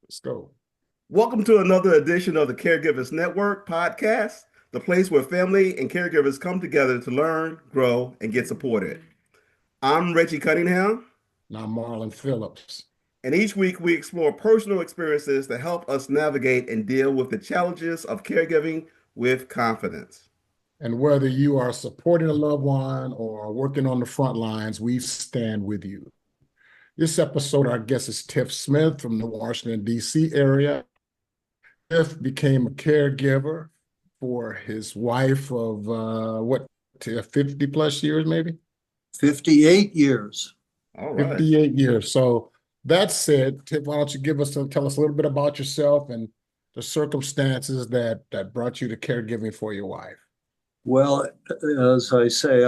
Let's go. Welcome to another edition of the Caregivers Network podcast, the place where family and caregivers come together to learn, grow, and get supported. I'm Reggie Cunningham, Now, Marlon Phillips. and each week we explore personal experiences that help us navigate and deal with the challenges of caregiving with confidence. And whether you are supporting a loved one or working on the front lines, we stand with you. This episode, our guest is Tefft Smith from the Washington, D.C. area. Tefft became a caregiver for his wife of 50 plus years, maybe? 58 years. All right. 58 years. So that said, Tefft, why don't you tell us a little bit about yourself and the circumstances that brought you to caregiving for your wife? Well, as I say,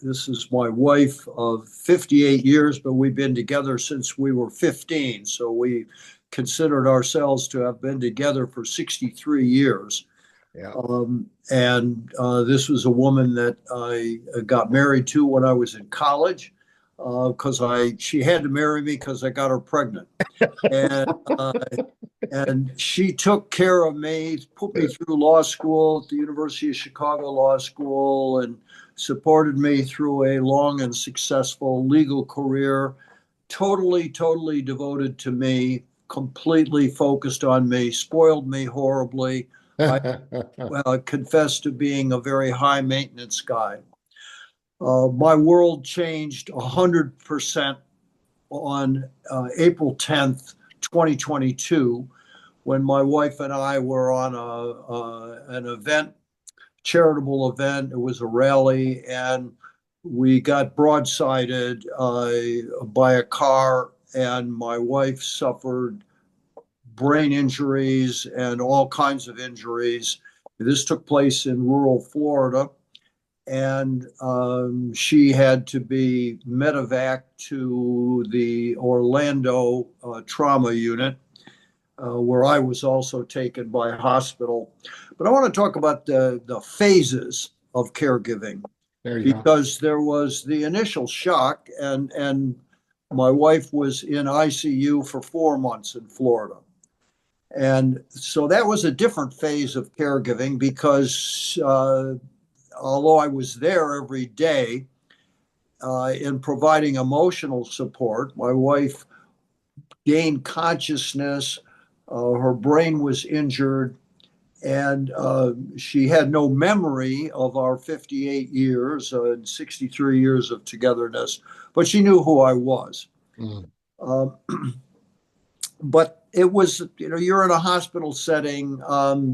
this is my wife of 58 years, but we've been together since we were 15. So we considered ourselves to have been together for 63 years. Yeah. And this was a woman that I got married to when I was in college because she had to marry me because I got her pregnant. And and she took care of me, put me through law school at the University of Chicago Law School, and supported me through a long and successful legal career. Totally devoted to me, completely focused on me, spoiled me horribly. I confess to being a very high maintenance guy. My world changed 100% on April 10th, 2022, when my wife and I were on an event, charitable event. It was a rally, and we got broadsided by a car, and my wife suffered brain injuries and all kinds of injuries. This took place in rural Florida, and she had to be medevac to the Orlando trauma unit, where I was also taken by a hospital. But I want to talk about the phases of caregiving, There you go. because there was the initial shock, and my wife was in ICU for 4 months in Florida. And so that was a different phase of caregiving because although I was there every day in providing emotional support, my wife gained consciousness. Her brain was injured, and she had no memory of our 58 years and 63 years of togetherness, but she knew who I was. Mm. Uh, but it was, you're in a hospital setting,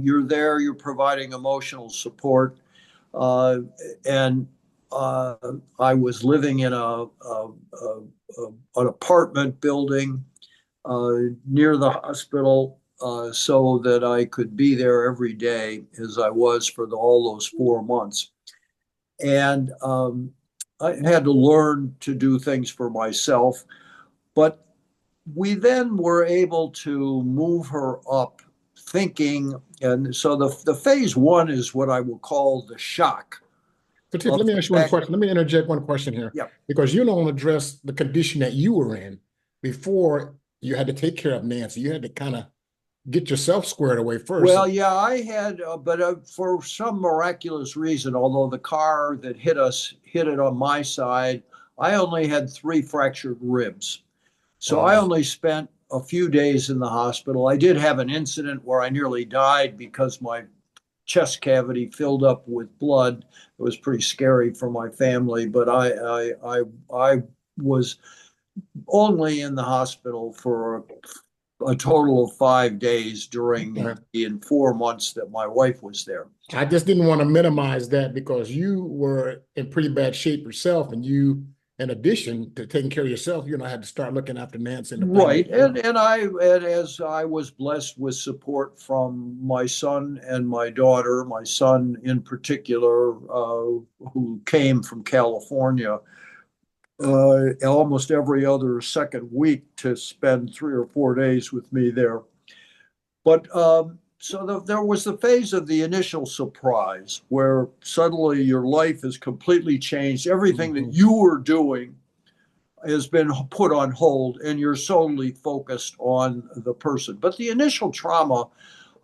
you're there, you're providing emotional support. Uh, and I was living in an apartment building near the hospital, so that I could be there every day as I was for all those 4 months. And I had to learn to do things for myself. But we then were able to move her up thinking. And so the phase one is what I will call the shock So, Tiff, of let me the ask you one fact. question. Let me interject one question here Yeah. because you don't address the condition that you were in before you had to take care of Nancy. You had to kind of get yourself squared away first. Well, yeah, I had, but for some miraculous reason, although the car that hit it on my side, I only had three fractured ribs. So I Wow. only spent a few days in the hospital. I did have an incident where I nearly died because my chest cavity filled up with blood. It was pretty scary for my family, but I was only in the hospital for a total of 5 days during Okay. the 4 months that my wife was there. I just didn't want to minimize that because you were in pretty bad shape yourself, and you, in addition to taking care of yourself, had to start looking after Nancy and the family Right, as well. and as I was blessed with support from my son and my daughter, my son in particular, who came from California almost every other second week to spend 3 or 4 days with me there. But so there was the phase of the initial surprise where suddenly your life is completely changed. Everything that Mhm. you were doing has been put on hold, and you're solely focused on the person. But the initial trauma,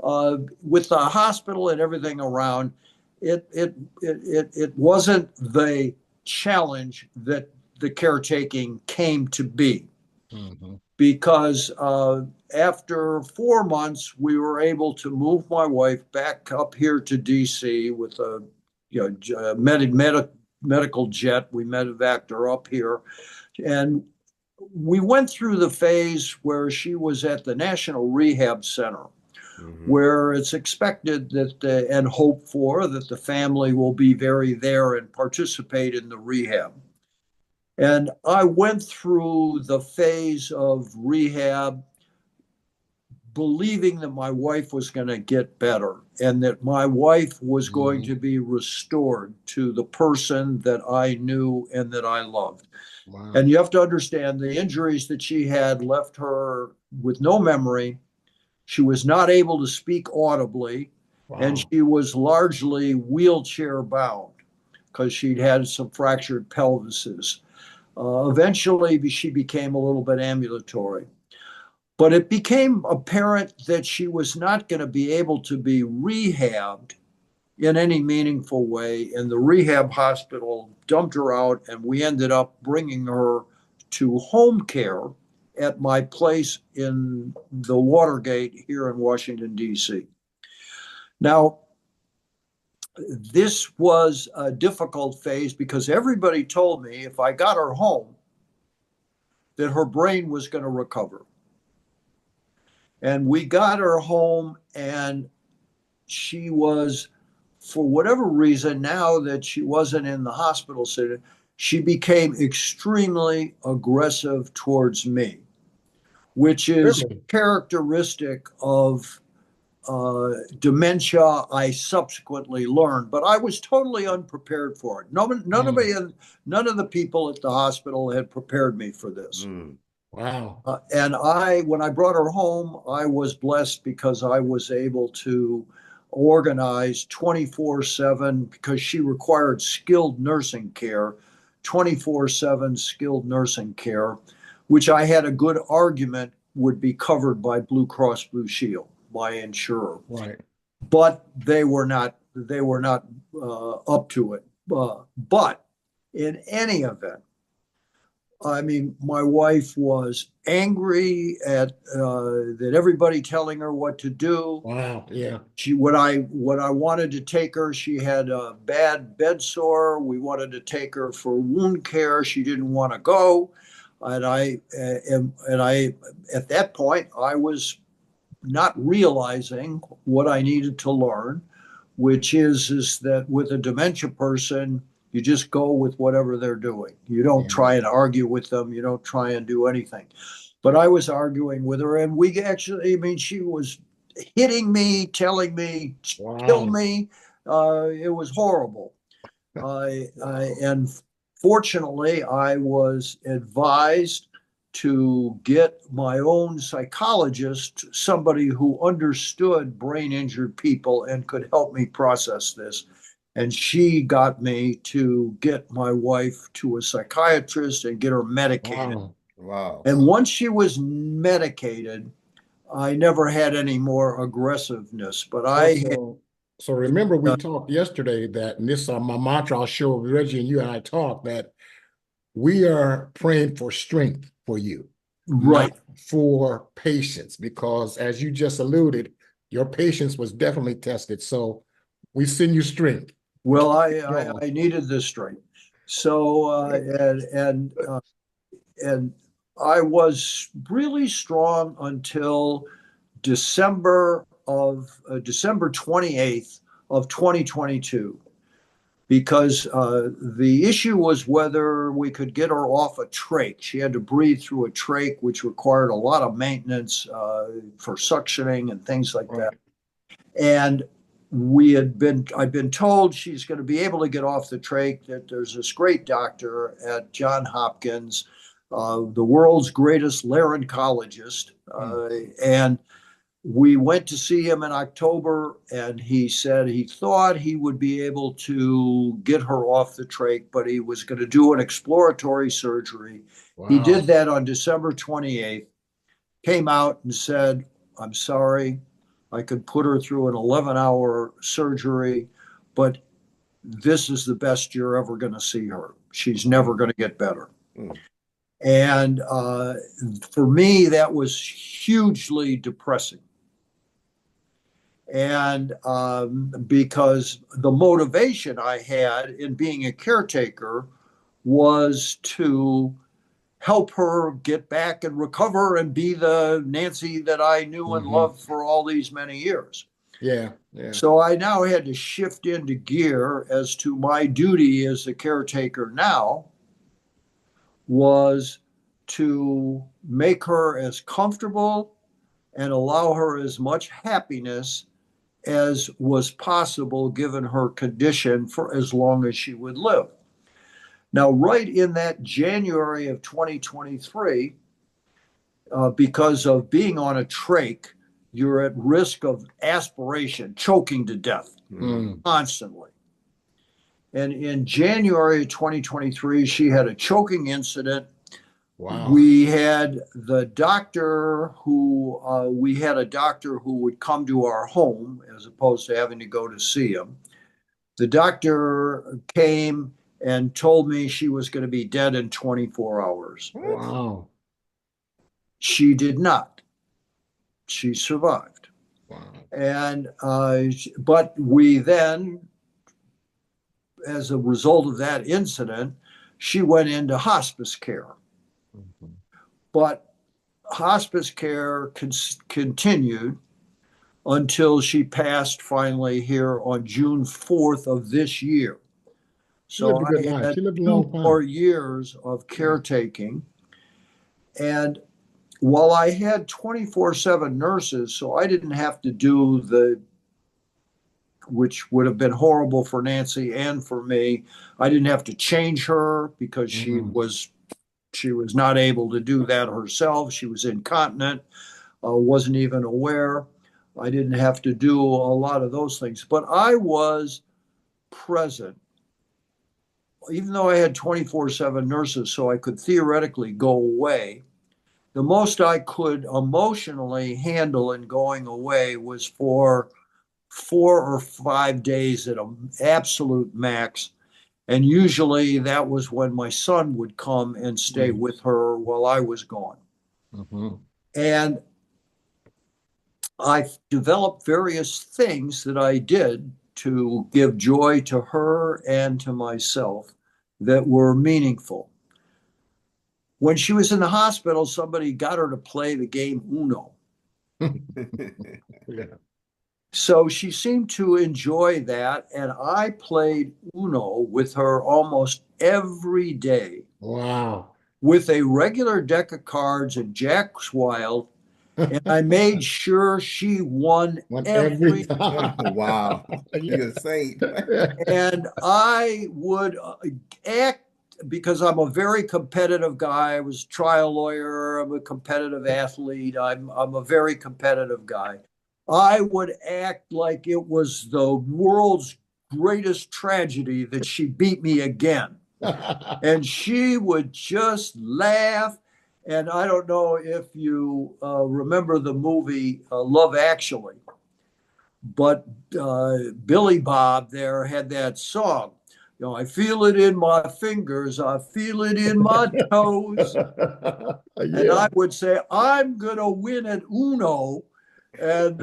with the hospital and everything around, it wasn't the challenge that the caretaking came to be. Mm-hmm. Because after 4 months, we were able to move my wife back up here to DC with a medical jet. We medevaced her up here, and we went through the phase where she was at the National Rehab Center, where it's expected that and hoped for that the family will be very there and participate in the rehab. And I went through the phase of rehab believing that my wife was going to get better and that my wife was going to be restored to the person that I knew and that I loved. Wow. And you have to understand the injuries that she had left her with no memory. She was not able to speak audibly, and she was largely wheelchair bound because she'd had some fractured pelvises. Eventually, she became a little bit ambulatory. But it became apparent that she was not going to be able to be rehabbed in any meaningful way. And the rehab hospital dumped her out, and we ended up bringing her to home care at my place in the Watergate here in Washington, D.C. Now, this was a difficult phase because everybody told me if I got her home, that her brain was going to recover. And we got her home, and she was, for whatever reason, now that she wasn't in the hospital setting, she became extremely aggressive towards me, which is characteristic of dementia. I subsequently learned, but I was totally unprepared for it. None of the people at the hospital had prepared me for this. Wow. And when I brought her home, I was blessed because I was able to organize 24/7 because she required skilled nursing care, 24/7 skilled nursing care, which I had a good argument would be covered by Blue Cross Blue Shield, my insurer. Right. But they were not up to it. But in any event, I mean, my wife was angry at that everybody telling her what to do. Wow. Yeah. When I wanted to take her, she had a bad bed sore. We wanted to take her for wound care. She didn't want to go, and I at that point I was not realizing what I needed to learn, which is that with a dementia person, you just go with whatever they're doing. You don't try and argue with them. You don't try and do anything. But I was arguing with her, and we actually, I mean, she was hitting me, telling me, kill me. It was horrible. And fortunately, I was advised to get my own psychologist, somebody who understood brain injured people and could help me process this. And she got me to get my wife to a psychiatrist and get her medicated. Wow. And once she was medicated, I never had any more aggressiveness. But So remember, we talked yesterday that, and this my mantra I'll share with Reggie and you and I talked, that we are praying for strength for you, right, not for patience, because as you just alluded, your patience was definitely tested. So we send you strength. Well, I needed this strength. So and I was really strong until December 28th of 2022, because the issue was whether we could get her off a trach. She had to breathe through a trach, which required a lot of maintenance for suctioning and things like that. And I'd been told she's going to be able to get off the trach, that there's this great doctor at Johns Hopkins, the world's greatest laryncologist, and We went to see him in October, and he said he thought he would be able to get her off the trach, but he was going to do an exploratory surgery. Wow. He did that on December 28th, came out and said, I'm sorry, I could put her through an 11-hour surgery, but this is the best you're ever going to see her. She's never going to get better. Mm. And for me, that was hugely depressing. And because the motivation I had in being a caretaker was to help her get back and recover and be the Nancy that I knew and loved for all these many years. Yeah, yeah. So I now had to shift into gear as to my duty as a caretaker now was to make her as comfortable and allow her as much happiness as was possible given her condition for as long as she would live. Now, right in that January of 2023, because of being on a trach, you're at risk of aspiration, choking to death constantly. And in January of 2023, she had a choking incident. Wow. We had the doctor who would come to our home as opposed to having to go to see him. The doctor came and told me she was going to be dead in 24 hours. Wow. She did not. She survived. Wow. And but we then, as a result of that incident, she went into hospice care. But hospice care continued until she passed finally here on June 4th of this year. So I had 2 more years of caretaking. And while I had 24/7 nurses, so I didn't have to do which would have been horrible for Nancy and for me. I didn't have to change her because she was not able to do that herself. She was incontinent, wasn't even aware. I didn't have to do a lot of those things, but I was present. Even though I had 24/7 nurses, so I could theoretically go away, the most I could emotionally handle in going away was for 4 or 5 days at an absolute max. And usually that was when my son would come and stay with her while I was gone. And I developed various things that I did to give joy to her and to myself that were meaningful. When she was in the hospital, somebody got her to play the game Uno. Yeah. So she seemed to enjoy that, and I played Uno with her almost every day. Wow. With a regular deck of cards and Jack's Wild, and I made sure she won every time. Wow. You're a saint. And I would act, because I'm a very competitive guy. I was a trial lawyer. I'm a competitive athlete. I'm a very competitive guy. I would act like it was the world's greatest tragedy that she beat me again. And she would just laugh. And I don't know if you remember the movie Love Actually, but Billy Bob there had that song. You know, I feel it in my fingers, I feel it in my toes. And I would say, I'm gonna win at Uno. And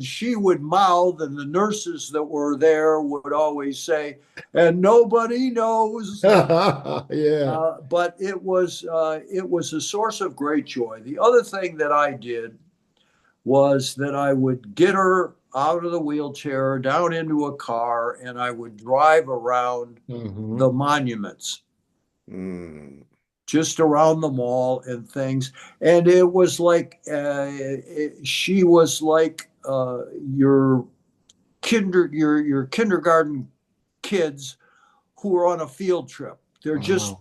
she would mouth, and the nurses that were there would always say, and nobody knows. But it was a source of great joy. The other thing that I did was that I would get her out of the wheelchair, down into a car, and I would drive around the monuments. Just around the mall and things. And it was like, she was like your kindergarten kids who are on a field trip. They're just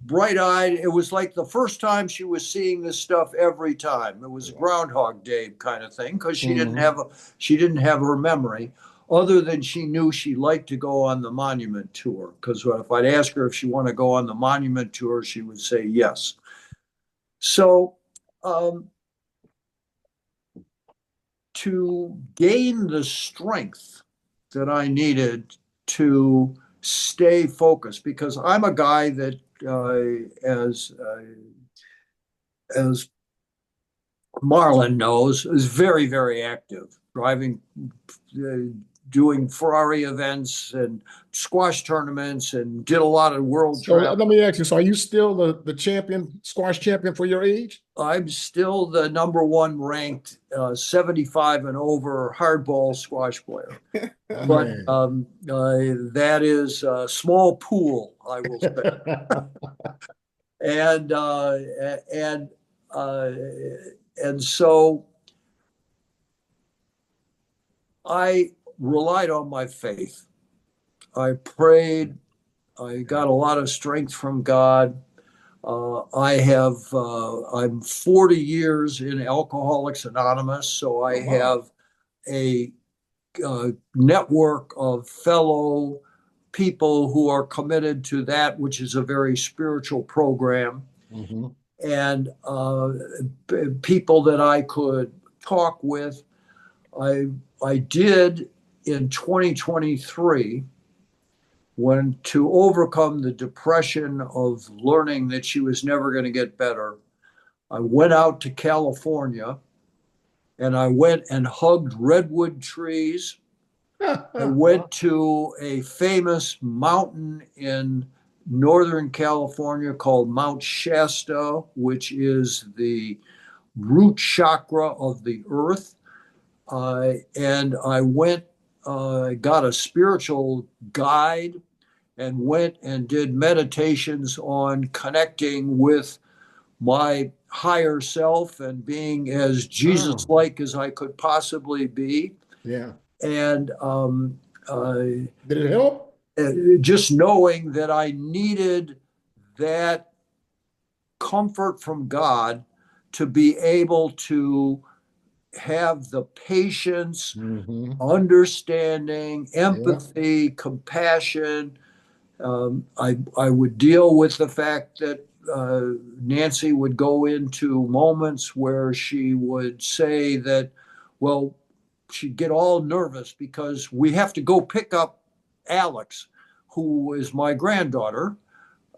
bright-eyed. It was like the first time she was seeing this stuff every time. It was a Groundhog Day kind of thing because she didn't have her memory, other than she knew she liked to go on the monument tour. Because if I'd ask her if she wanted to go on the monument tour, she would say yes. So to gain the strength that I needed to stay focused, because I'm a guy that, as Marlon knows, is very, very active, driving, doing Ferrari events and squash tournaments, and did a lot of world So travel. let me ask you, so are you still the champion, squash champion for your age? I'm still the number one ranked 75 and over hardball squash player. But that is a small pool, I will say. And so I relied on my faith. I prayed. I got a lot of strength from God. I'm 40 years in Alcoholics Anonymous, so I have a network of fellow people who are committed to that, which is a very spiritual program, and people that I could talk with. I did in 2023, when, to overcome the depression of learning that she was never going to get better, I went out to California and I went and hugged redwood trees. I went to a famous mountain in Northern California called Mount Shasta, which is the root chakra of the earth. And I went, got a spiritual guide and went and did meditations on connecting with my higher self and being as Jesus-like as I could possibly be. Yeah. And did it help? Just knowing that I needed that comfort from God to be able to have the patience, understanding, empathy, compassion. I would deal with the fact that Nancy would go into moments where she would say that, well, she'd get all nervous because we have to go pick up Alex, who is my granddaughter.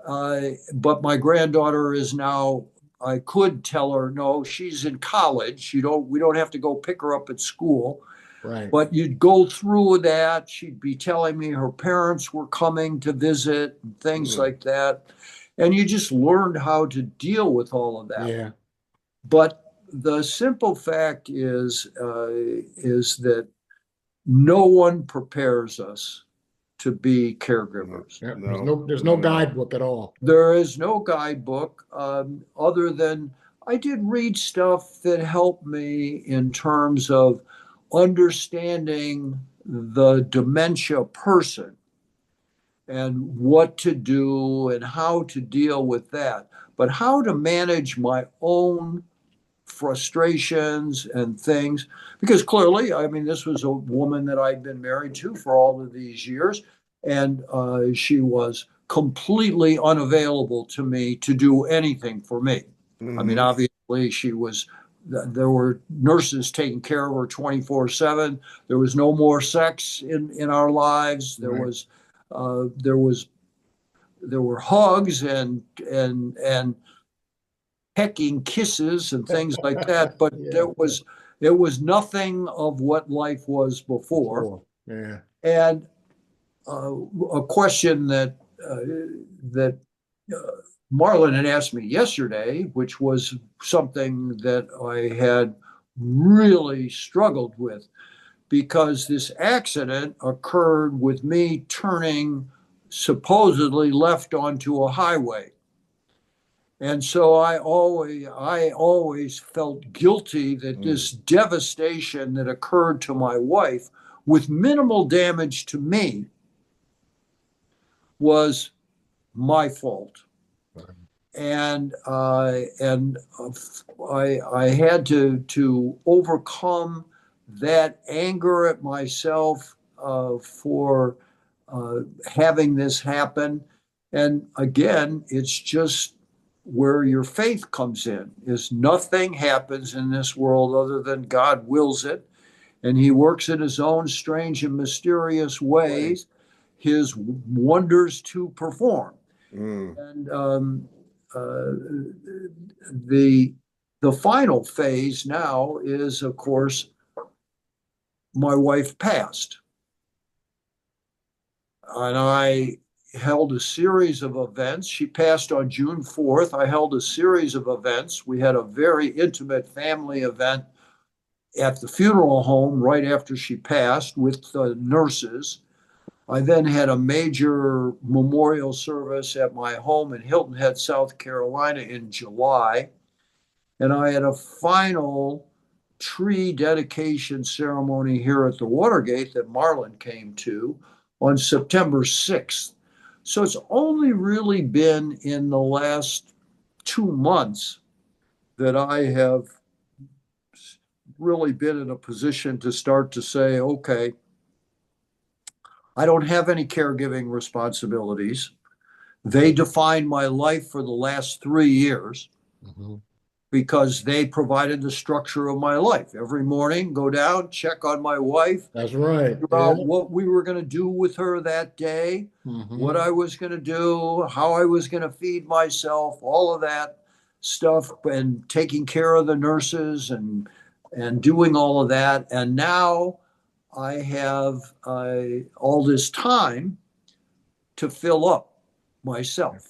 But my granddaughter is now, I could tell her, no, she's in college. We don't have to go pick her up at school. Right. But you'd go through that. She'd be telling me her parents were coming to visit and things like that. And you just learned how to deal with all of that. Yeah. But the simple fact is that no one prepares us to be caregivers. There's no guidebook at all. There is no guidebook, other than I did read stuff that helped me in terms of understanding the dementia person and what to do and how to deal with that, but how to manage my own frustrations and things. Because clearly, I mean, this was a woman that I'd been married to for all of these years, and she was completely unavailable to me to do anything for me. I mean, obviously, there were nurses taking care of her 24/7. There was no more sex in our lives. There were hugs and pecking kisses and things like that, but there was nothing of what life was before. Yeah. And a question that Marlon had asked me yesterday, which was something that I had really struggled with, because this accident occurred with me turning supposedly left onto a highway. And so I always felt guilty that this devastation that occurred to my wife with minimal damage to me was my fault. I had to overcome that anger at myself for having this happen. And again, it's just where your faith comes in. Is nothing happens in this world other than God wills it, and He works in His own strange and mysterious ways His wonders to perform. Mm. And uh, the the final phase now is, of course, my wife passed, and I held a series of events. She passed on June 4th. I held a series of events. We had a very intimate family event at the funeral home right after she passed with the nurses. I then had a major memorial service at my home in Hilton Head, South Carolina in July. And I had a final tree dedication ceremony here at the Watergate that Marlon came to on September 6th. So it's only really been in the last 2 months that I have really been in a position to start to say, okay, I don't have any caregiving responsibilities. They defined my life for the last 3 years Mhm. because they provided the structure of my life. Every morning, go down, check on my wife, That's right. figure Yeah. out what we were going to do with her that day, what Mhm. I was going to do, how I was going to feed myself, all of that stuff, and taking care of the nurses and doing all of that. And now I have all this time to fill up myself.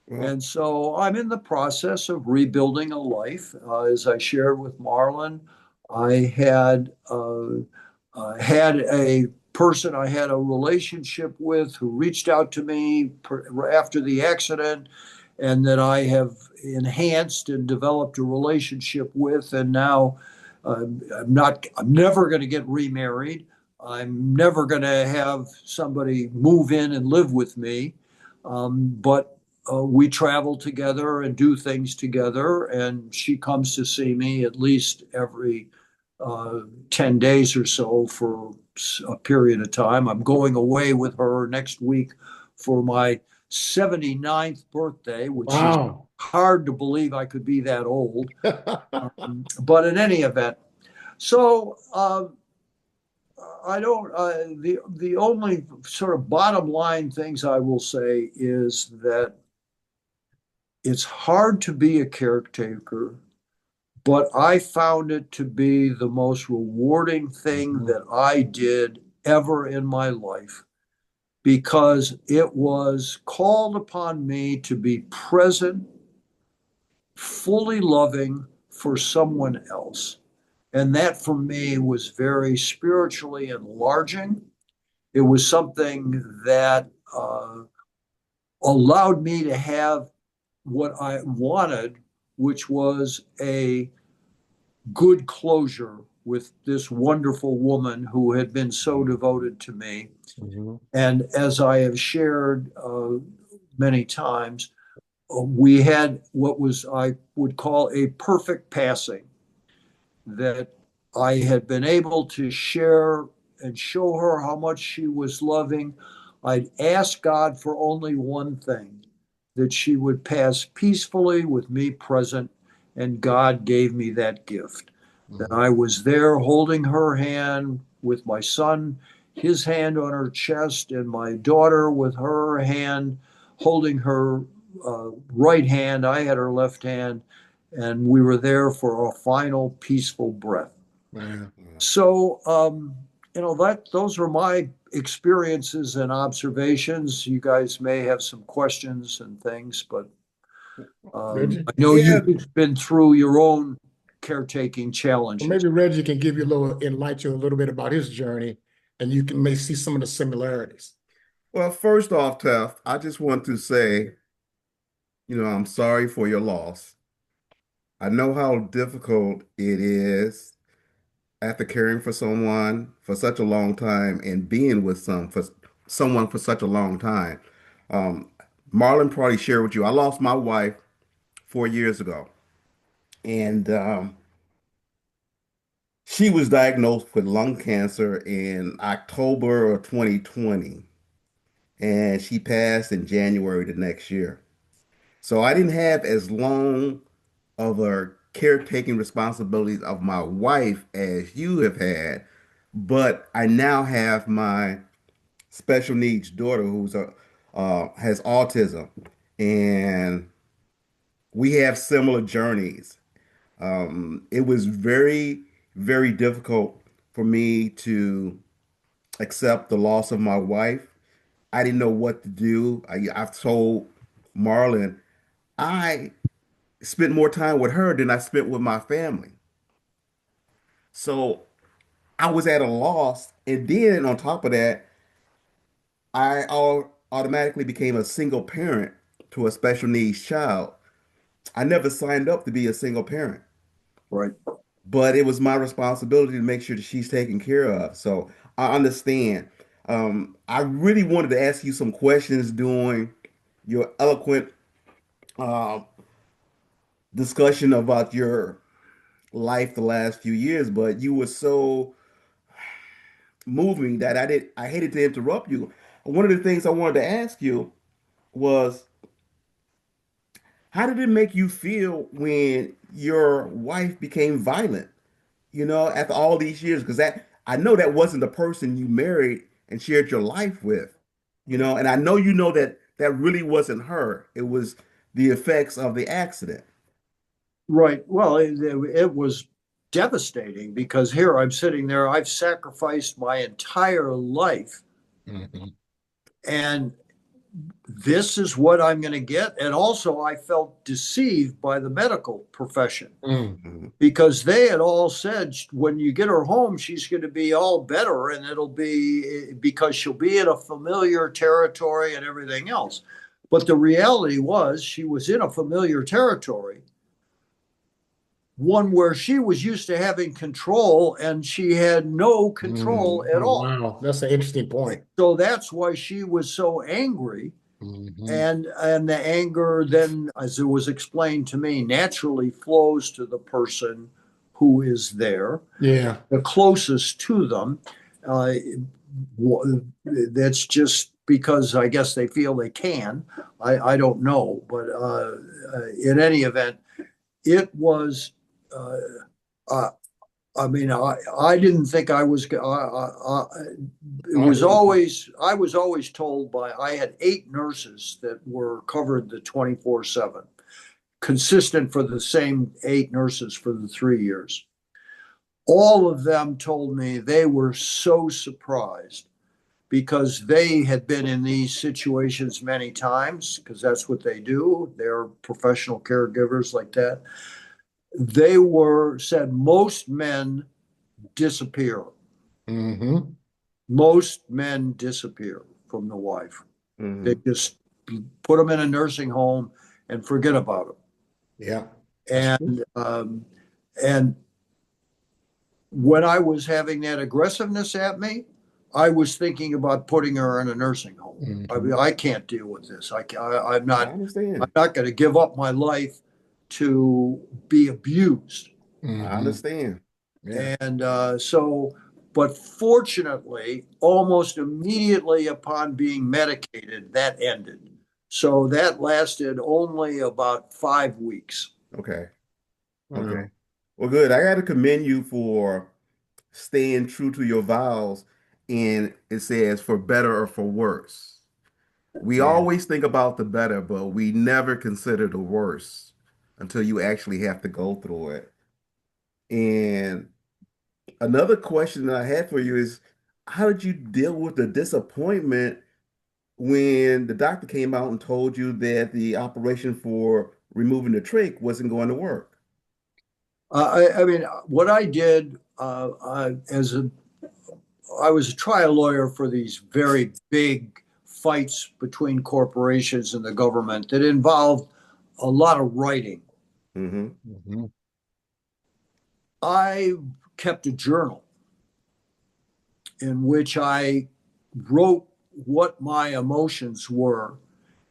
Well, And so I'm in the process of rebuilding a life. As I shared with Marlon, I had a person I had a relationship with who reached out to me after the accident, and that I have enhanced and developed a relationship with. And now I'm never going to get remarried. I'm never going to have somebody move in and live with me. But we travel together and do things together. And she comes to see me at least every 10 days or so for a period of time. I'm going away with her next week for my 79th birthday, which is Wow. hard to believe I could be that old. But in any event, so I don't. The only sort of bottom line things I will say is that it's hard to be a caretaker, but I found it to be the most rewarding thing Mhm. that I did ever in my life because it was called upon me to be present, fully loving for someone else. And that for me was very spiritually enlarging. It was something that allowed me to have what I wanted, which was a good closure with this wonderful woman who had been so devoted to me. Mhm. And as I have shared many times, we had what was I would call a perfect passing, that I had been able to share and show her how much she was loving. I'd asked God for only one thing, that she would pass peacefully with me present, and God gave me that gift. That Mhm. I was there holding her hand with my son, his hand on her chest, and my daughter with her hand holding her right hand. I had her left hand, and we were there for a final peaceful breath. Man. So, that those are my experiences and observations. You guys may have some questions and things, but Reggie? I know yeah. you've been through your own caretaking Well, challenges. maybe Reggie can give you a little, enlighten you a little bit about his journey, and you can may see some of the similarities. Well, first off, Tefft, I just want to say, I'm sorry for your loss. I know how difficult it is after caring for someone for such a long time and being with someone for such a long time. Um, Marlon probably shared with you. I lost my wife 4 years ago, and she was diagnosed with lung cancer in October of 2020, and she passed in January the next year. So I didn't have as long of a caretaking responsibilities of my wife as you have had, but I now have my special needs daughter who's a has autism, and we have similar journeys. It was very, very difficult for me to accept the loss of my wife. I didn't know what to do. I've told Marlon I spent more time with her than I spent with my family. So I was at a loss. And then on top of that, automatically became a single parent to a special needs child. I never signed up to be a single parent, Right. but it was my responsibility to make sure that she's taken care of. So I understand. I really wanted to ask you some questions during your eloquent uh, discussion about your life the last few years, but you were so moving that I hated to interrupt you. One of the things I wanted to ask you was how did it make you feel when your wife became violent, after all these years? Because that I know that wasn't the person you married and shared your life with, and I know that that really wasn't her. It was the effects of the accident. Right. Well, it was devastating because here I'm sitting there, I've sacrificed my entire life, Mhm. and this is what I'm going to get. And also, I felt deceived by the medical profession Mm. Mhm. because they had all said when you get her home, she's going to be all better and it'll be because she'll be in a familiar territory and everything else. But the reality was, she was in a familiar territory, one where she was used to having control and she had no control Mm. at Oh, all. wow. That's an interesting point. So that's why she was so angry. Mhm. And the anger then, as it was explained to me, naturally flows to the person who is there, Yeah. the closest to them. Uh, that's just because I guess they feel they can. I don't know, but in any event, it was. Uh, uh, I mean, I didn't think I was. It I was agree. always I was always told by I had 8 nurses that were covered the 24/7, consistent for the same 8 nurses for the 3 years. All of them told me they were so surprised because they had been in these situations many times because that's what they do. They're professional caregivers like that. They were said most men disappear. Hmm. Most men disappear from the wife. They Mhm. just put them in a nursing home and forget about them. Yeah. That's true. And when I was having that aggressiveness at me, I was thinking about putting her in a nursing home. I mean, Hmm. I can't deal with this. I'm I not. I'm understand. not going to give up my life to be abused. I Hmm. understand. Yeah. And but fortunately, almost immediately upon being medicated, that ended. So that lasted only about 5 weeks. Okay. Okay. Wow. Well, good. I got to commend you for staying true to your vows. And it says for better or for worse. We Yeah. always think about the better, but we never consider the worse until you actually have to go through it. And another question that I had for you is, how did you deal with the disappointment when the doctor came out and told you that the operation for removing the trach wasn't going to work? I mean, what I did I was a trial lawyer for these very big fights between corporations and the government that involved a lot of writing. Hmm. Hmm. I kept a journal in which I wrote what my emotions were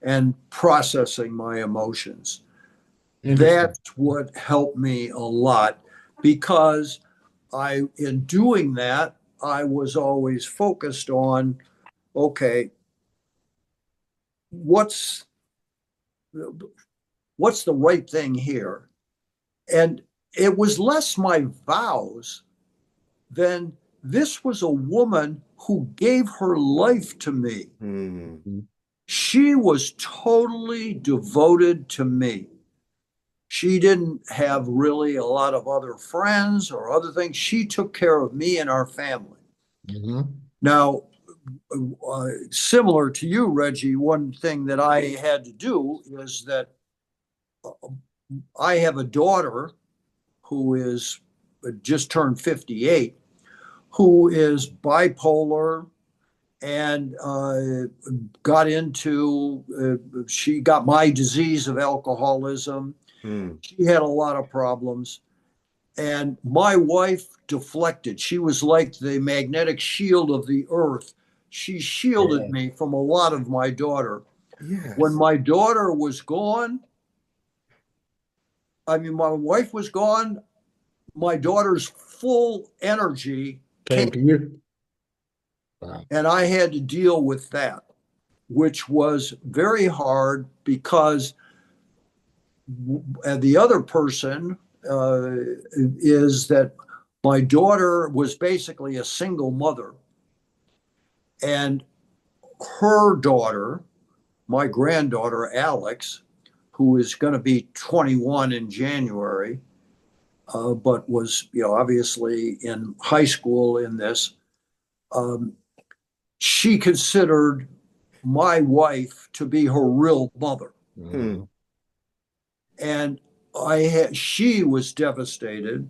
and processing my emotions. Interesting. That's what helped me a lot, because in doing that, I was always focused on, okay, what's the right thing here? And it was less my vows than this was a woman who gave her life to me. Mm. She was totally devoted to me. She didn't have really a lot of other friends or other things. She took care of me and our family. Now, similar to you, Reggie, one thing that I had to do is that I have a daughter who is just turned 58, who is bipolar and she got my disease of alcoholism. Mm. She had a lot of problems. And my wife deflected. She was like the magnetic shield of the earth. She shielded me from a lot of my daughter. When Yes. my daughter was gone, my wife was gone, my daughter's full energy Came to you. Wow. and I had to deal with that, which was very hard because the other person is that my daughter was basically a single mother. And her daughter, my granddaughter, Alex, who is going to be 21 in January, but was, obviously in high school in this, she considered my wife to be her real mother. Mm. And she was devastated,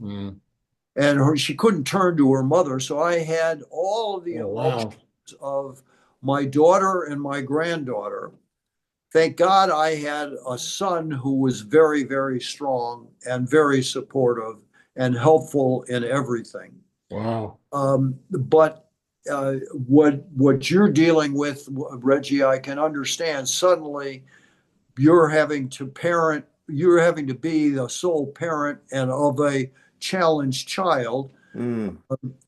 and she couldn't turn to her mother. So I had all of the emotions of my daughter and my granddaughter. Thank God I had a son who was very, very strong and very supportive and helpful in everything. Wow. But what you're dealing with, Reggie, I can understand. Suddenly, you're having to be the sole parent and of a challenged child. Mm.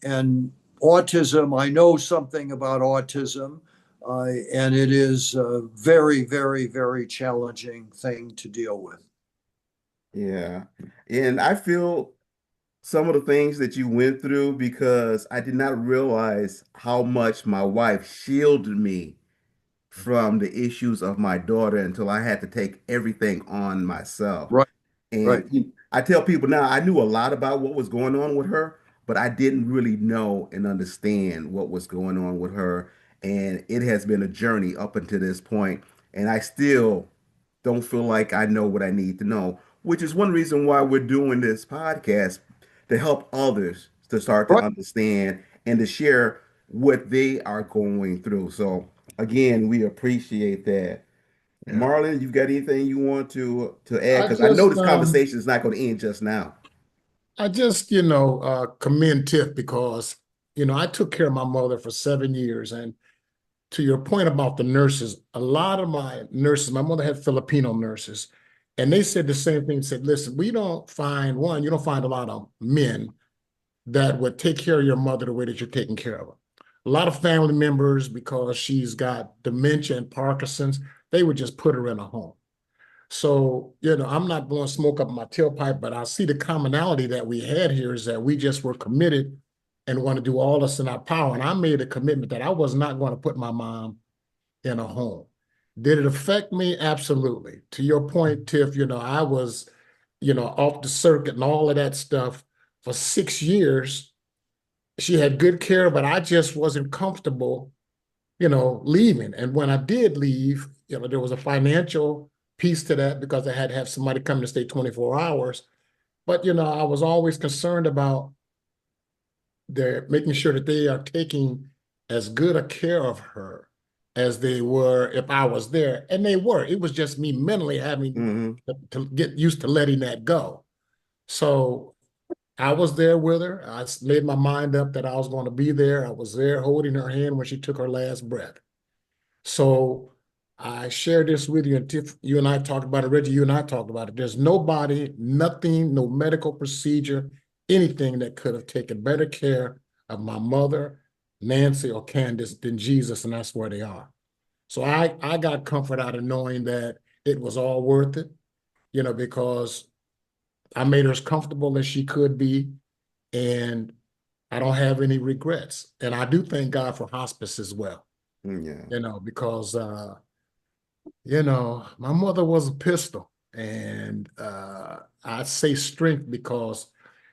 And autism, I know something about autism, and it is a very, very, very challenging thing to deal with. Yeah. And I feel some of the things that you went through because I did not realize how much my wife shielded me from the issues of my daughter until I had to take everything on myself. Right, right, And I tell people now, I knew a lot about what was going on with her, but I didn't really know and understand what was going on with her. And it has been a journey up until this point, and I still don't feel like I know what I need to know, which is one reason why we're doing this podcast to help others to start to right. understand and to share what they are going through. So again, we appreciate that. Yeah. Marlon, you've got anything you want to add? I Because I know just this conversation is not going to end just now. I just, commend Tiff because, I took care of my mother for 7 years. And to your point about the nurses, a lot of my nurses, my mother had Filipino nurses, and they said the same thing, said, listen, you don't find a lot of men that would take care of your mother the way that you're taking care of her. A lot of family members, because she's got dementia and Parkinson's, they would just put her in a home. So, I'm not blowing smoke up my tailpipe, but I see the commonality that we had here is that we just were committed and want to do all this in our power. And I made a commitment that I was not going to put my mom in a home. Did it affect me? Absolutely. To your point, Tiff, I was, off the circuit and all of that stuff for 6 years. She had good care, but I just wasn't comfortable, leaving. And when I did leave, there was a financial piece to that because I had to have somebody come to stay 24 hours. But, I was always concerned about making sure that they are taking as good a care of her as they were if I was there. And they were. It was just me mentally having to get used to letting that go. So I was there with her. I made my mind up that I was going to be there. I was there holding her hand when she took her last breath. So I shared this with you, and Tiff, you and I talked about it. Reggie, you and I talked about it. There's nobody, nothing, no medical procedure, anything that could have taken better care of my mother, Nancy, or Candace than Jesus, and that's where they are. So I got comfort out of knowing that it was all worth it, because I made her as comfortable as she could be, and I don't have any regrets. And I do thank God for hospice as well, Yeah. because my mother was a pistol, and I say strength because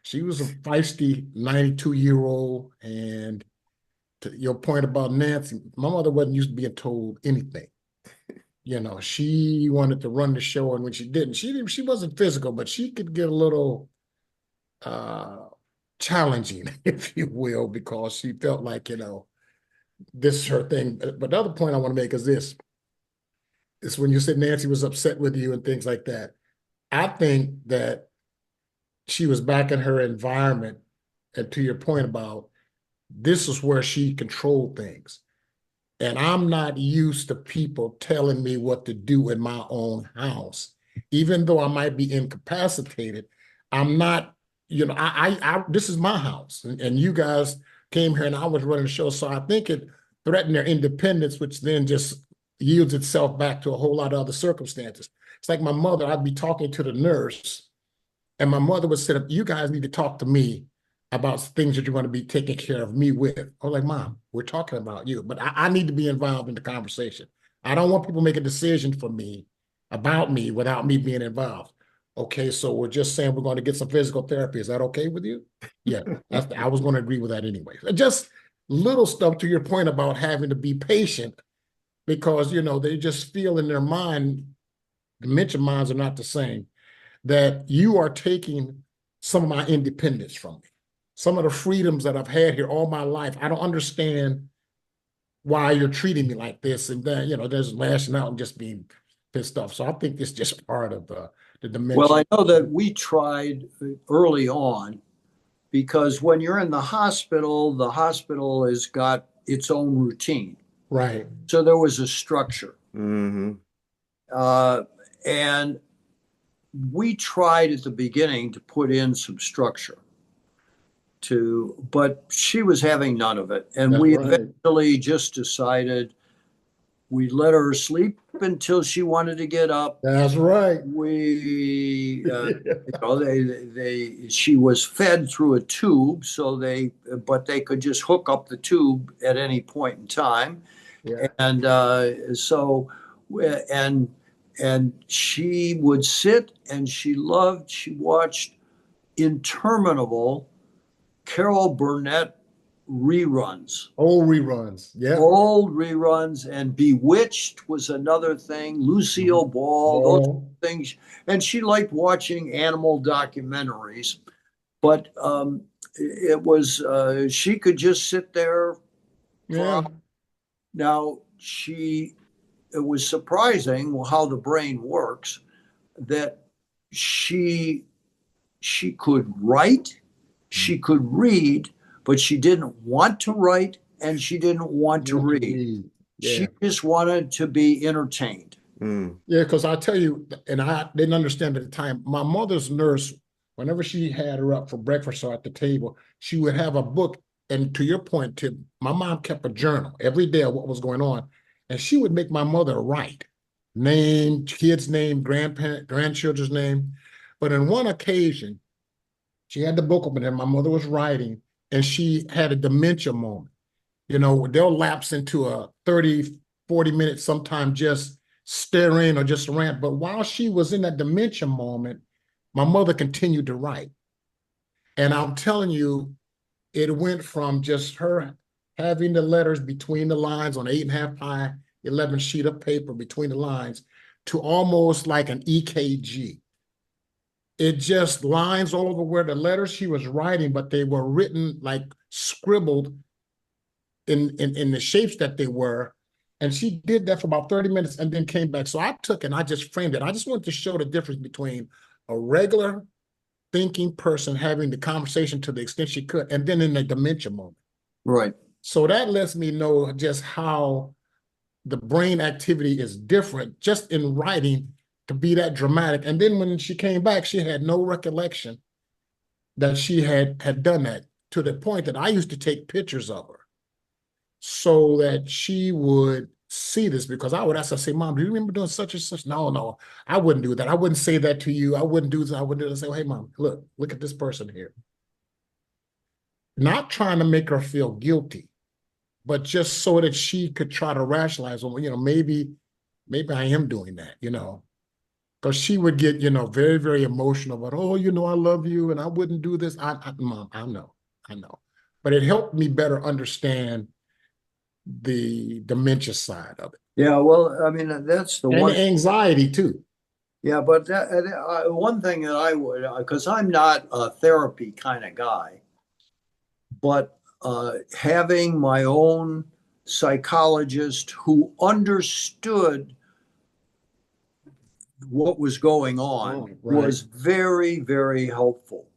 she was a feisty 92-year-old. And to your point about Nancy, my mother wasn't used to being told anything. She wanted to run the show, and when she didn't, she wasn't physical, but she could get a little uh challenging, if you will, because she felt like, this is her thing. But the other point I want to make is this. It's when you said Nancy was upset with you and things like that. I think that she was back in her environment. And to your point about this is where she controlled things. And I'm not used to people telling me what to do in my own house. Even though I might be incapacitated, I'm not, this is my house. And you guys came here and I was running the show. So I think it threatened their independence, which then just yields itself back to a whole lot of other circumstances. It's like my mother, I'd be talking to the nurse, and my mother would say, you guys need to talk to me about things that you're going to be taking care of me with. I was like, Mom, we're talking about you, but I need to be involved in the conversation. I don't want people making decisions for me about me without me being involved. Okay, so we're just saying we're going to get some physical therapy. Is that okay with you? Yeah, I was going to agree with that anyway. Just little stuff to your point about having to be patient, because, they just feel in their mind, dementia minds are not the same, that you are taking some of my independence from me. Some of the freedoms that I've had here all my life, I don't understand why you're treating me like this. And then, there's lashing out and just being pissed off. So I think it's just part of the dementia. Well, I know that we tried early on, because when you're in the hospital has got its own routine. Right. So there was a structure. Mm-hmm. And we tried at the beginning to put in some structure but she was having none of it. And That's we right. eventually just decided we let her sleep until she wanted to get up. That's right. She was fed through a tube, but they could just hook up the tube at any point in time. Yeah. And and she would sit, and she watched interminable Carol Burnett reruns. Old reruns. Yeah. Old reruns, and Bewitched was another thing. Lucille Ball, those things. And she liked watching animal documentaries, but it was she could just sit there. Yeah. Now it was surprising how the brain works, that she could write, she could read, but she didn't want to write and she didn't want to read. Yeah. She just wanted to be entertained. Yeah, because I tell you, and I didn't understand at the time, my mother's nurse, whenever she had her up for breakfast or at the table, she would have a book. And to your point, Tim, my mom kept a journal every day of what was going on. And she would make my mother write name, kid's name, grandchildren's name. But on one occasion, she had the book open and my mother was writing, and she had a dementia moment. They'll lapse into a 30, 40 minutes, sometime just staring or just rant. But while she was in that dementia moment, my mother continued to write. And I'm telling you, it went from just her having the letters between the lines on 8.5 by 11 sheet of paper between the lines to almost like an EKG. It just lines all over where the letters she was writing, but they were written like scribbled in the shapes that they were. And she did that for about 30 minutes and then came back. So I took and I just framed it. I just wanted to show the difference between a regular thinking person having the conversation to the extent she could, and then in the dementia moment. Right. So that lets me know just how the brain activity is different just in writing to be that dramatic. And then when she came back, she had no recollection that she had done that, to the point that I used to take pictures of her so that she would see this, because I would ask her, say, Mom, do you remember doing such and such? No, no, I wouldn't do that. I wouldn't say that to you. I wouldn't do this. I wouldn't do this. I say, hey, Mom, look at this person here. Not trying to make her feel guilty, but just so that she could try to rationalize, well, maybe I am doing that, because she would get, very, very emotional about, oh, I love you and I wouldn't do this. Mom, I know. But it helped me better understand the dementia side of it. Yeah, well, I mean, that's the And one. the anxiety too. Yeah, but one thing that I would, because I'm not a therapy kind of guy, but having my own psychologist who understood what was going on Right. was very, very helpful.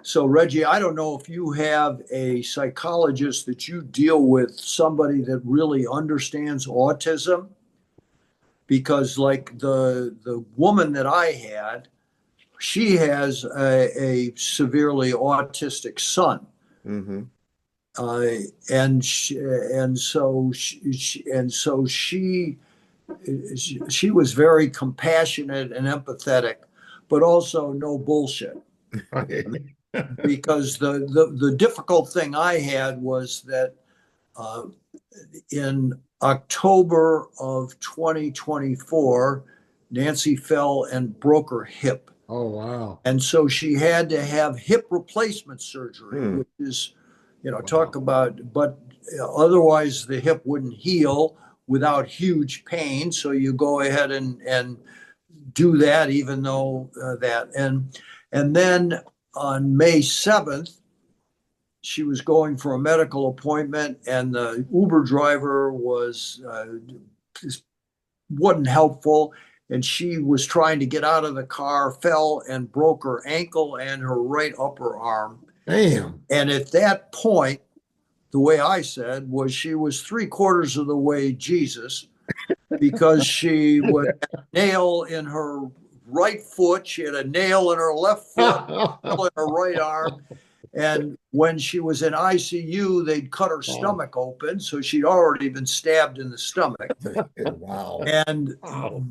So, Reggie, I don't know if you have a psychologist that you deal with, somebody that really understands autism, because like the woman that I had, she has a severely autistic son. Mm-hmm. She was very compassionate and empathetic, but also no bullshit. Right. Because the difficult thing I had was that uh, in October of 2024, Nancy fell and broke her hip. Oh, wow. And so she had to have hip replacement surgery, which is, talk about, but otherwise the hip wouldn't heal without huge pain. So you go ahead and do that, even though and then on May 7th, she was going for a medical appointment, and the Uber driver wasn't helpful, and she was trying to get out of the car, fell and broke her ankle and her right upper arm. Damn. And at that point, the way I said was, she was 3/4 of the way Jesus, because she would have a nail in her right foot, she had a nail in her left foot, a nail in her right arm. And when she was in ICU, they'd cut her stomach open. So she'd already been stabbed in the stomach. Wow. And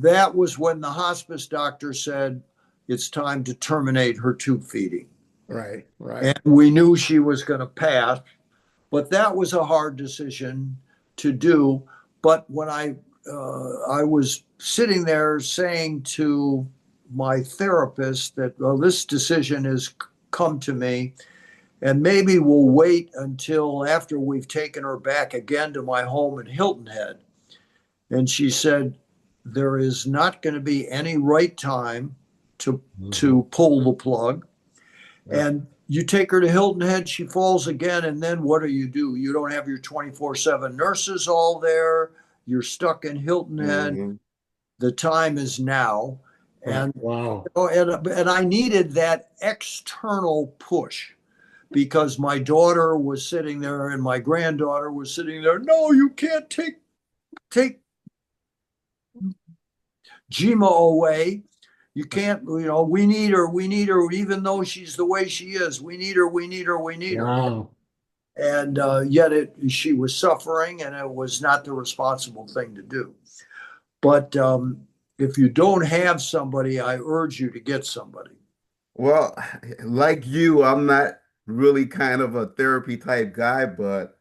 that was when the hospice doctor said, it's time to terminate her tube feeding. Right. And we knew she was going to pass. But that was a hard decision to do. But when I was sitting there saying to my therapist that, well, this decision has come to me, and maybe we'll wait until after we've taken her back again to my home in Hilton Head. And she said, there is not going to be any right time to pull the plug. Yeah. And you take her to Hilton Head, she falls again, and then what do? You don't have your 24/7 nurses all there. You're stuck in Hilton Head. Mm-hmm. The time is now. And, wow. And I needed that external push, because my daughter was sitting there and my granddaughter was sitting there. No, you can't take Jima away. You can't, we need her, even though she's the way she is. We need her. Wow. And yet she was suffering, and it was not the responsible thing to do. But if you don't have somebody, I urge you to get somebody. Well, like you, I'm not really kind of a therapy type guy, but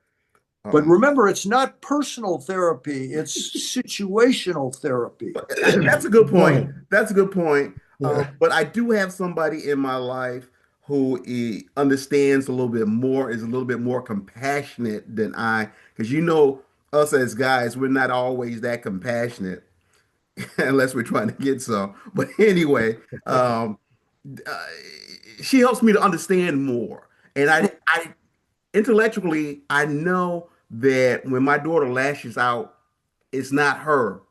remember, it's not personal therapy, it's situational therapy. That's a good point. That's a good point. But I do have somebody in my life who understands a little bit more, is a little bit more compassionate than I, because us as guys, we're not always that compassionate unless we're trying to get some. But anyway, she helps me to understand more. And I intellectually, I know that when my daughter lashes out, it's not her,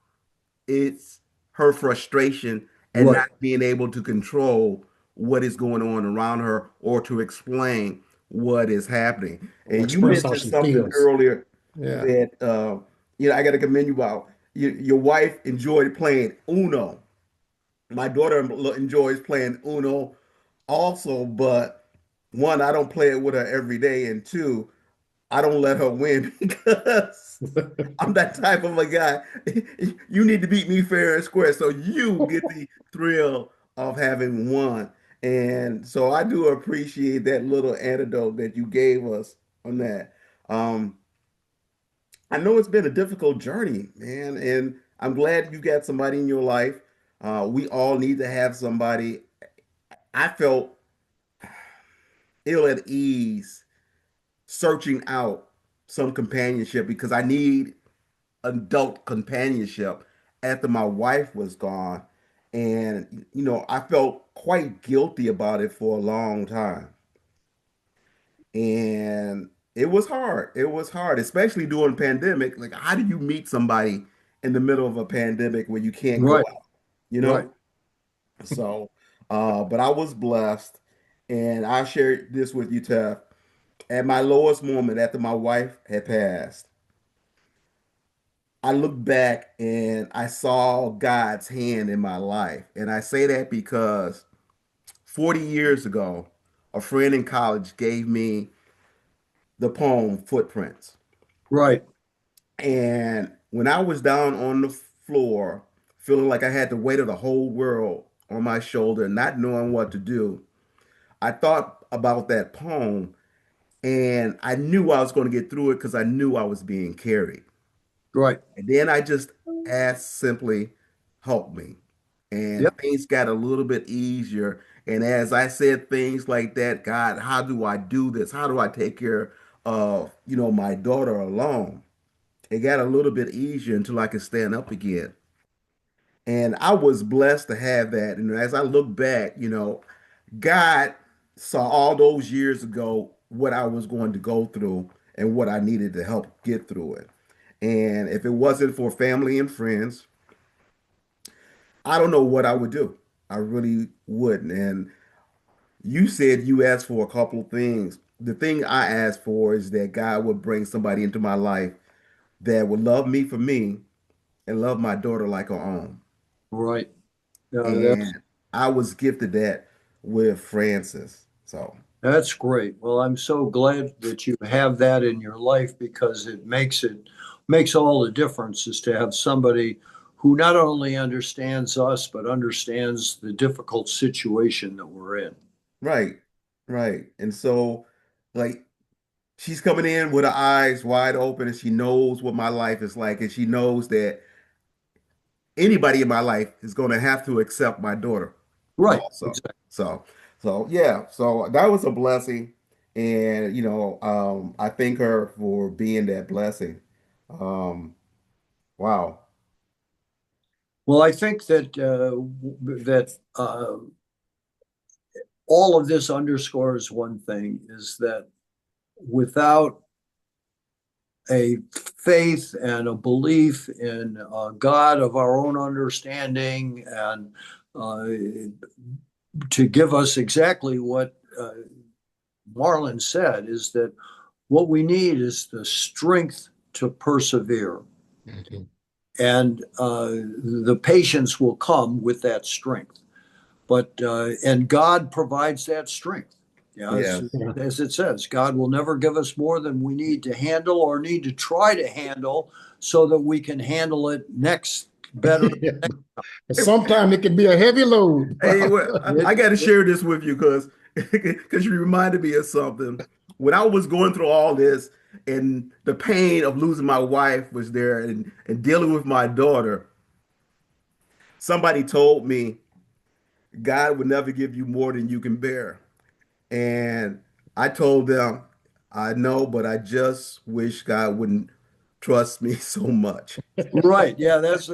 it's her frustration and not being able to control what is going on around her or to explain what is happening. And you mentioned something earlier that I got to commend you about. your wife enjoyed playing Uno. My daughter enjoys playing Uno also, but one, I don't play it with her every day, and two, I don't let her win because I'm that type of a guy. You need to beat me fair and square so you get the thrill of having won. And so I do appreciate that little antidote that you gave us on that. Um, I know it's been a difficult journey, man, and I'm glad you got somebody in your life. We all need to have somebody. I felt ill at ease searching out some companionship because I need adult companionship after my wife was gone. And, I felt quite guilty about it for a long time. And it was hard. It was hard, especially during pandemic. Like, how do you meet somebody in the middle of a pandemic where you can't go Right, out, you right, know? So, but I was blessed. And I shared this with you, Tef. At my lowest moment after my wife had passed, I look back and I saw God's hand in my life. And I say that because 40 years ago, a friend in college gave me the poem Footprints. right, And when I was down on the floor, feeling like I had the weight of the whole world on my shoulder, not knowing what to do, I thought about that poem and I knew I was going to get through it because I knew I was being carried. right. And then I just asked simply, help me. And Yep, things got a little bit easier. And as I said things like that, God, how do I do this? How do I take care of, my daughter alone? It got a little bit easier until I could stand up again. And I was blessed to have that. And as I look back, God saw all those years ago what I was going to go through and what I needed to help get through it. And if it wasn't for family and friends, I don't know what I would do. I really wouldn't. And you said you asked for a couple of things. The thing I asked for is that God would bring somebody into my life that would love me for me and love my daughter like her own. right. That's And I was gifted that with Francis. So, that's great. Well, I'm so glad that you have that in your life because it makes all the difference is to have somebody who not only understands us but understands the difficult situation that we're in. right, right. And so, like, she's coming in with her eyes wide open and she knows what my life is like. And she knows that anybody in my life is going to have to accept my daughter Right, also. exactly. So, yeah, so that was a blessing. And, I thank her for being that blessing. Um, wow. Well, I think that all of this underscores one thing is that without a faith and a belief in God of our own understanding and uh, to give us exactly what Marlon said is that what we need is the strength to persevere. Mhm. And the patience will come with that strength. But and God provides that strength. Yeah, Yes. as it says, God will never give us more than we need to handle or need to try to handle, so that we can handle it next better. Yeah. Sometimes it can be a heavy load, Hey, well, brother. I got to share this with you because you reminded me of something. When I was going through all this and the pain of losing my wife was there and dealing with my daughter, somebody told me God would never give you more than you can bear. And I told them, I know, but I just wish God wouldn't trust me so much. Right. Yeah, that's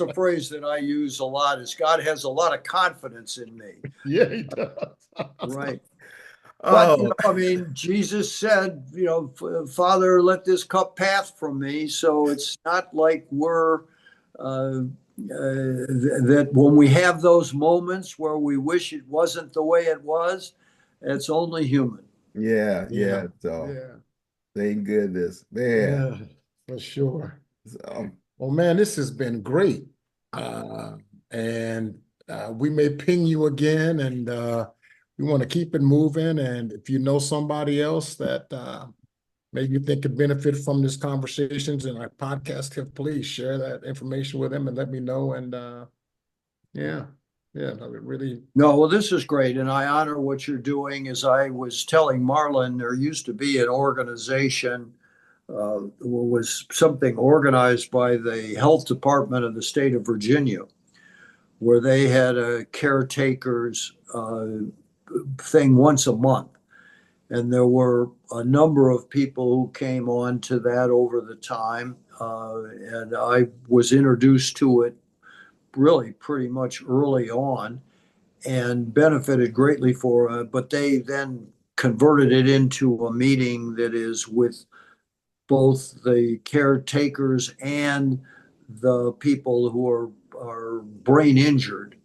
a phrase that I use a lot is God has a lot of confidence in me. Yeah, he does. Right. But Oh, I mean, Jesus said, Father, let this cup pass from me. So it's not like we're that when we have those moments where we wish it wasn't the way it was, it's only human. yeah, Yeah, yeah. So yeah, thank goodness, man. yeah, for sure. So, Well, man, this has been great. And we may ping you again, and we want to keep it moving. And if you know somebody else that maybe you think could benefit from this conversations in our podcast tip, please share that information with them and let me know. And yeah, yeah, I would really. No, well, this is great, and I honor what you're doing. As I was telling Marlon, there used to be an organization, was something organized by the health department of the state of Virginia, where they had a caretakers thing once a month. And there were a number of people who came on to that over the time. And I was introduced to it really pretty much early on and benefited greatly for it. But they then converted it into a meeting that is with both the caretakers and the people who are brain injured,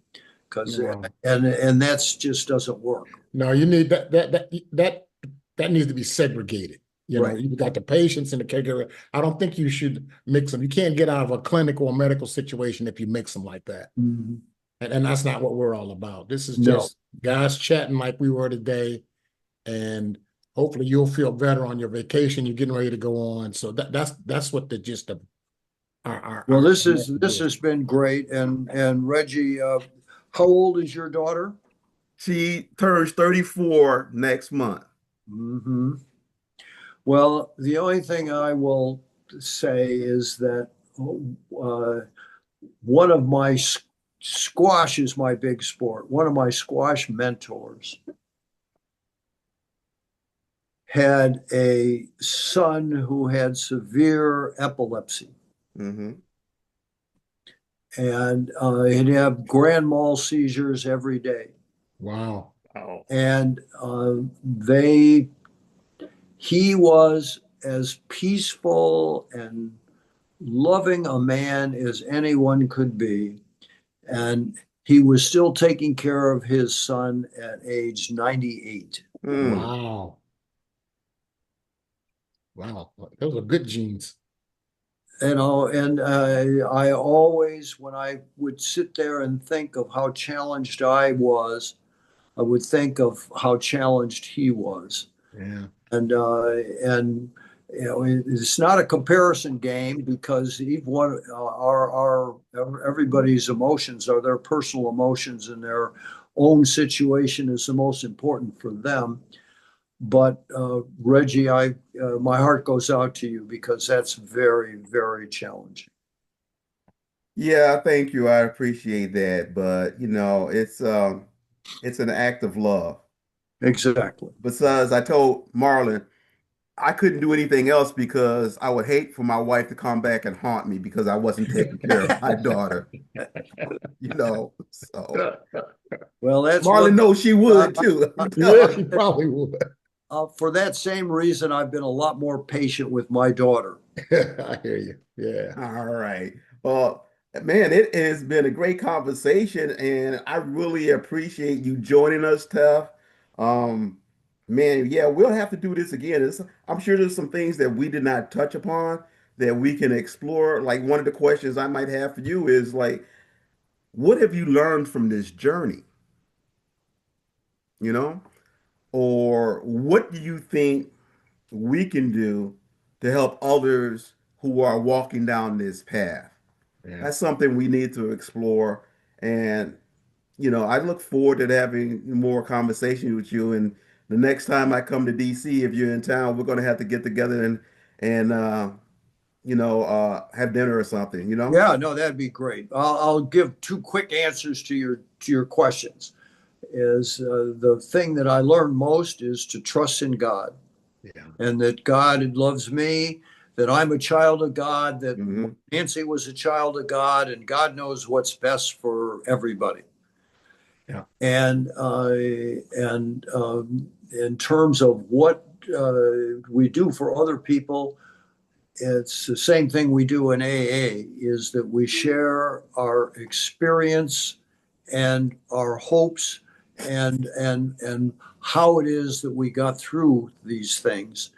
because Wow. and that's just doesn't work. No, you need that needs to be segregated. You know, Right. you've got the patients and the caregiver. I don't think you should mix them. You can't get out of a clinical or medical situation if you mix them like that. Mhm. And that's not what we're all about. This is No. just guys chatting like we were today. And hopefully you'll feel better on your vacation. You're getting ready to go on. So that's what the gist of our Well, our this message has been great. And Reggie, how old is your daughter? She turns 34 next month. Hmm. Well, the only thing I will say is that one of my squash is my big sport. One of my squash mentors had a son who had severe epilepsy, Mm-hmm. and he'd have grand mal seizures every day. Wow. Oh. And he was as peaceful and loving a man as anyone could be. And he was still taking care of his son at age 98. Mm. Wow. Wow. Those are good genes. You know, and I always, when I would sit there and think of how challenged I was, I would think of how challenged he was. Yeah. And you know, it's not a comparison game, because even one our everybody's emotions are their personal emotions, and their own situation is the most important for them. But Reggie, I my heart goes out to you, because that's very, very challenging. Yeah, thank you. I appreciate that. But it's an act of love. Exactly. Besides, I told Marlon I couldn't do anything else because I would hate for my wife to come back and haunt me because I wasn't taking care of my daughter, So Well, that's Marlon one. knows she would too. Yeah, she probably would. For that same reason, I've been a lot more patient with my daughter. I hear you. Yeah. All right. Well, man, it has been a great conversation, and I really appreciate you joining us, Tef. Um, man, yeah, we'll have to do this again. I'm sure there's some things that we did not touch upon that we can explore. Like one of the questions I might have for you is like, what have you learned from this journey? You know, or what do you think we can do to help others who are walking down this path? Yeah. That's something we need to explore. And, I look forward to having more conversation with you. And the next time I come to DC, if you're in town, we're going to have to get together and have dinner or something. Yeah, no, that'd be great. I'll give two quick answers to your questions. Is the thing that I learned most is to trust in God, Yeah. and that God loves me, that I'm a child of God, that Hmm. Nancy was a child of God, and God knows what's best for everybody. Yeah. And in terms of what we do for other people, it's the same thing we do in AA, is that we share our experience and our hopes, and how it is that we got through these things.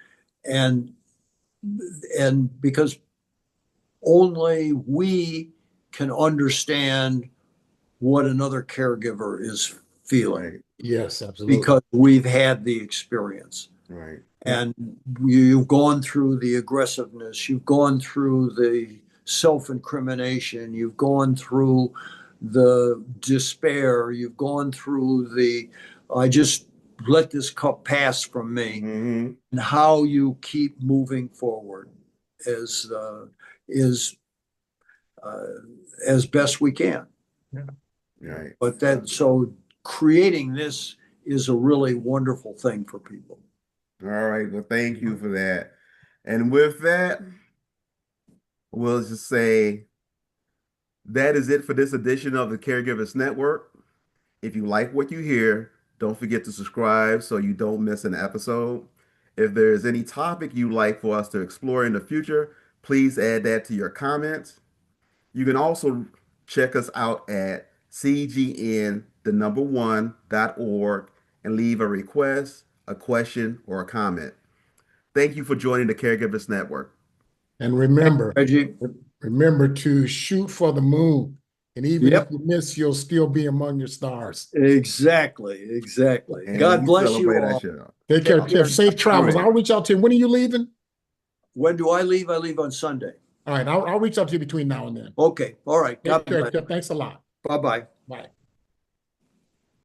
And because only we can understand what another caregiver is feeling Right. Yes, absolutely. because we've had the experience. Right. And you've gone through the aggressiveness, you've gone through the self-incrimination, you've gone through the despair, you've gone through the, I just let this cup pass from me, Mm-hmm. and how you keep moving forward as is as best we can. Right. But that, so creating this is a really wonderful thing for people. All right. Well, thank you for that. And with that, we'll just say that is it for this edition of the Caregivers Network. If you like what you hear, don't forget to subscribe so you don't miss an episode. If there is any topic you'd like for us to explore in the future, please add that to your comments. You can also check us out at cgn1.org and leave a request, a question, or a comment. Thank you for joining the Caregivers Network. And remember, Reggie? remember to shoot for the moon. And even if Yep. you miss, you'll still be among your stars. Exactly. And God we bless you celebrate our all. show. Take care, Take care. Tiff. Safe travels. Right. I'll reach out to you. When are you leaving? When do I leave? I leave on Sunday. All right, I'll reach out to you between now and then. Okay. All right. God Take care, bless. Tiff. Thanks a lot. Bye-bye. Bye.